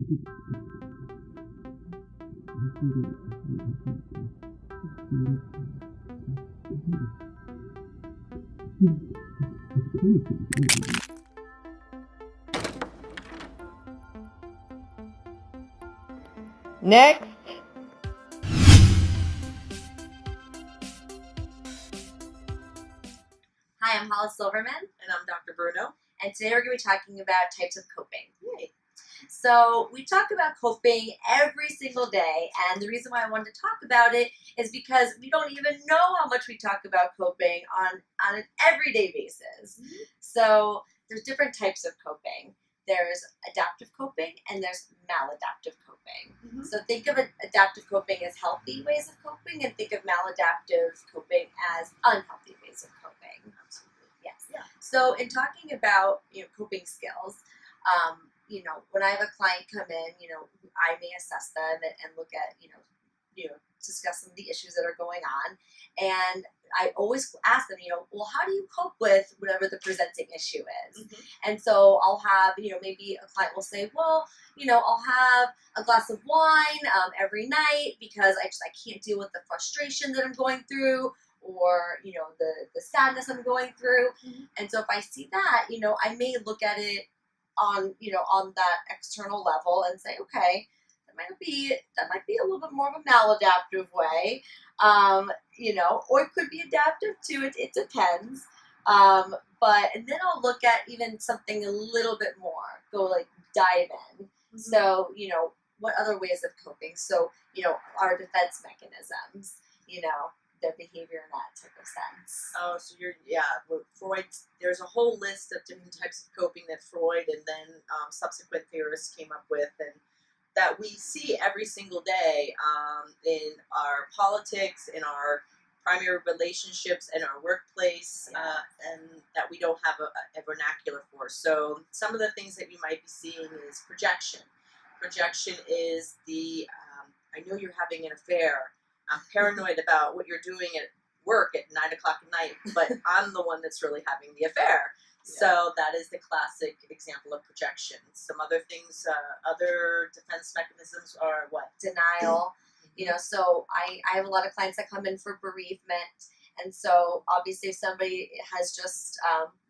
Next. Hi, I'm Hollis Silverman. And I'm Dr. Bruno. And today we're going to be talking about types of coping. Yay. So we talk about coping every single day, and the reason why I wanted to talk about it is because we don't even know how much we talk about coping on an everyday basis. Mm-hmm. So there's different types of coping. There's adaptive coping and there's maladaptive coping. Mm-hmm. So think of adaptive coping as healthy ways of coping, and think of maladaptive coping as unhealthy ways of coping. Absolutely. Yes. Yeah. So in talking about coping skills, when I have a client come in, I may assess them and look at discuss some of the issues that are going on, and I always ask them, well, how do you cope with whatever the presenting issue is? Mm-hmm. And so I'll have, maybe a client will say, well, I'll have a glass of wine every night because I can't deal with the frustration that I'm going through, or, the sadness I'm going through. Mm-hmm. And so if I see that, I may look at it on that external level and say, okay, that might be a little bit more of a maladaptive way, or it could be adaptive too. It depends. And then I'll look at even something a little bit more, dive in. Mm-hmm. So, what other ways of coping? So, our defense mechanisms, their behavior in that type of sense. Oh, so Freud, there's a whole list of different types of coping that Freud and then subsequent theorists came up with, and that we see every single day in our politics, in our primary relationships, in our workplace, and that we don't have a vernacular for. So some of the things that you might be seeing is projection. Projection is I know you're having an affair. I'm paranoid about what you're doing at work at 9 o'clock at night, but I'm the one that's really having the affair. Yeah. So that is the classic example of projection. Some other things, other defense mechanisms are what? Denial. So I have a lot of clients that come in for bereavement. And so obviously if somebody has just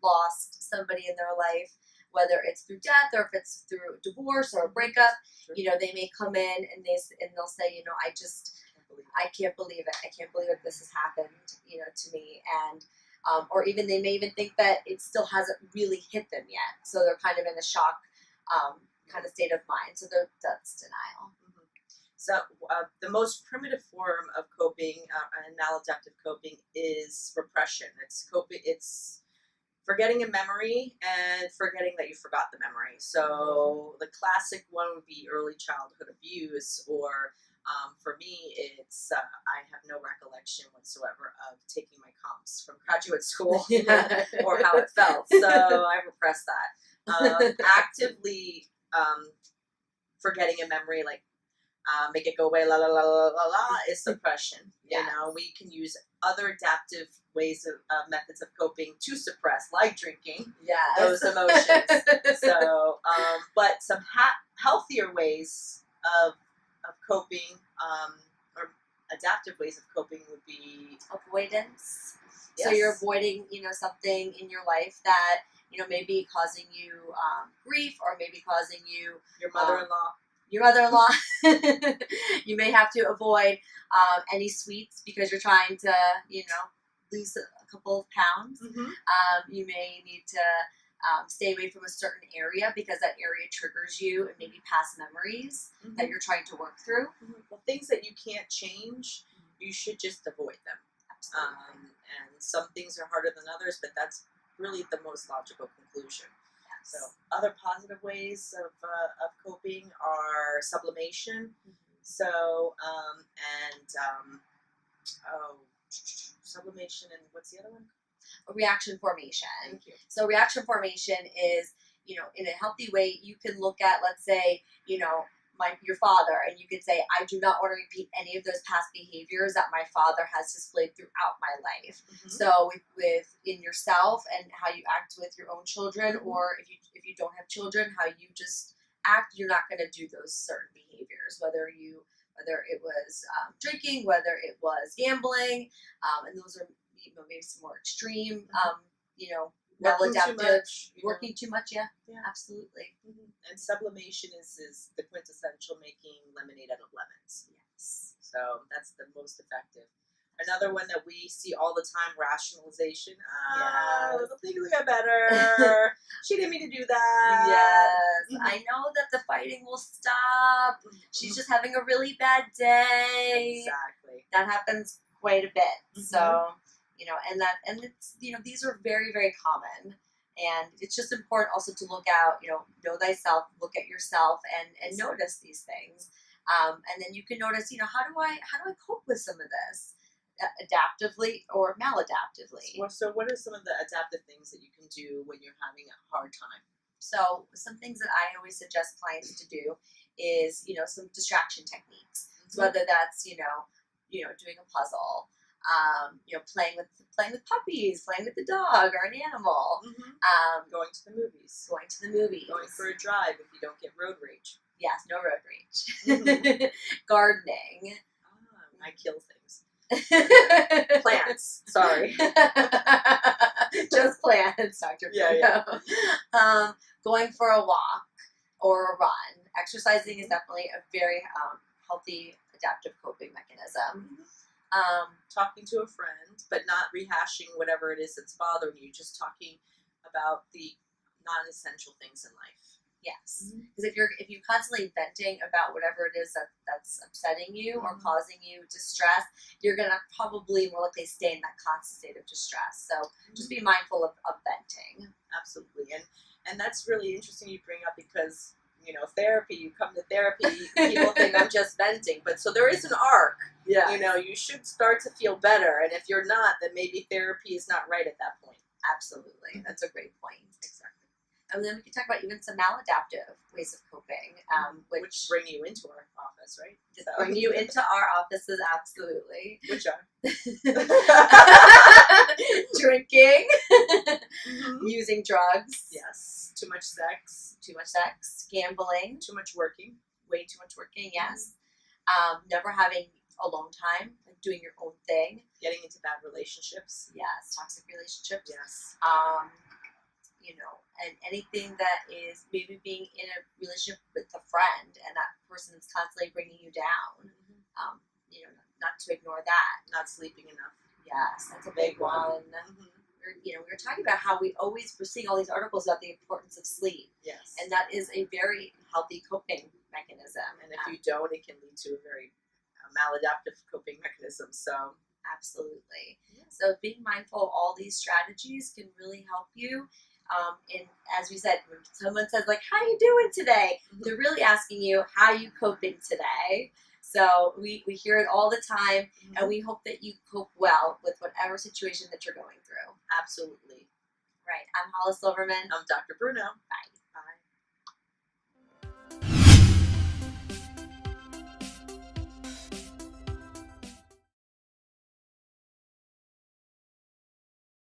lost somebody in their life, whether it's through death or if it's through divorce or a breakup, sure. They may come in and they'll say, I can't believe it. I can't believe that this has happened, to me. And, or even they may even think that it still hasn't really hit them yet. So they're kind of in a shock kind of state of mind. So that's denial. Mm-hmm. So the most primitive form of coping and maladaptive coping is repression. It's forgetting a memory and forgetting that you forgot the memory. So the classic one would be early childhood abuse, or for me, it's I have no recollection whatsoever of taking my comps from graduate school or how it felt. So I repress that. Actively forgetting a memory, make it go away, la la la la la la, is suppression. Yes. We can use other adaptive ways of methods of coping to suppress, like drinking those emotions. So, but some healthier ways of coping, or adaptive ways of coping, would be avoidance. Yes. So you're avoiding, something in your life that, maybe causing you grief, or maybe causing you your mother-in-law. Your mother-in-law. You may have to avoid any sweets because you're trying to, lose a couple of pounds. Mm-hmm. You may need to stay away from a certain area because that area triggers you and maybe past memories mm-hmm. that you're trying to work through. Mm-hmm. Well, things that you can't change, you should just avoid them. Absolutely. And some things are harder than others, but that's really the most logical conclusion. Yes. So other positive ways of coping are sublimation. Mm-hmm. So, sublimation, and what's the other one? Reaction formation. Thank you. So reaction formation is, in a healthy way, you can look at, let's say, your father, and you could say, I do not want to repeat any of those past behaviors that my father has displayed throughout my life. Mm-hmm. So within yourself and how you act with your own children, mm-hmm. or if you don't have children, how you just act, you're not going to do those certain behaviors, whether it was drinking, whether it was gambling, and those are maybe some more extreme, Working too maladaptive, much, working too much. Yeah, Yeah. absolutely. And sublimation is the quintessential making lemonade out of lemons. Yes. So that's the most effective. Another one that we see all the time, rationalization. Yes. Little things will get better. She didn't mean to do that. Yes, Mhm. I know that the fighting will stop. She's just having a really bad day. Exactly. That happens quite a bit. Mhm. So, and it's, these are very, very common. And it's just important also to look out, know thyself, look at yourself and notice these things. And then you can notice, how do I cope with some of this? Adaptively or maladaptively. So what are some of the adaptive things that you can do when you're having a hard time? So some things that I always suggest clients to do is, some distraction techniques. So whether that's, doing a puzzle, playing with puppies, playing with the dog or an animal, Going to the movies. Going For a drive if you don't get road rage. Yes, no road rage. Gardening. I kill things. Plants. Sorry. Just plants, Dr. Yeah. Going for a walk or a run. Exercising is definitely a very healthy adaptive coping mechanism. Talking to a friend, but not rehashing whatever it is that's bothering you. Just talking about the non-essential things in life. Yes, because if you're constantly venting about whatever it is that's upsetting you or causing you distress, you're gonna probably more likely stay in that constant state of distress. So just be mindful of venting. Absolutely, and that's really interesting you bring up because therapy. You come to therapy, people think I'm just venting, but so there is an arc. Yeah. You should start to feel better, and if you're not, then maybe therapy is not right at that point. Absolutely, that's a great point. Exactly. And then we can talk about even some maladaptive ways of coping, which bring you into our office, right? Bring you into our offices, absolutely. Which are drinking, using drugs, yes, too much sex, gambling, too much working, way too much working, yes. Never having alone time, like doing your own thing, getting into bad relationships, yes, toxic relationships, yes. And anything that is maybe being in a relationship with a friend and that person is constantly bringing you down. Not to ignore that. Not sleeping enough. Yes, that's a big one. We were talking about how we're seeing all these articles about the importance of sleep. Yes. And that is a very healthy coping mechanism. And if you don't, it can lead to a very maladaptive coping mechanism. So absolutely. Yeah. So being mindful of all these strategies can really help you. And as we said, when someone says like, "How you doing today?" They're really asking you, "How you coping today?" So we hear it all the time, and we hope that you cope well with whatever situation that you're going through. Absolutely. Right. I'm Hollis Silverman. I'm Dr. Bruno. Bye.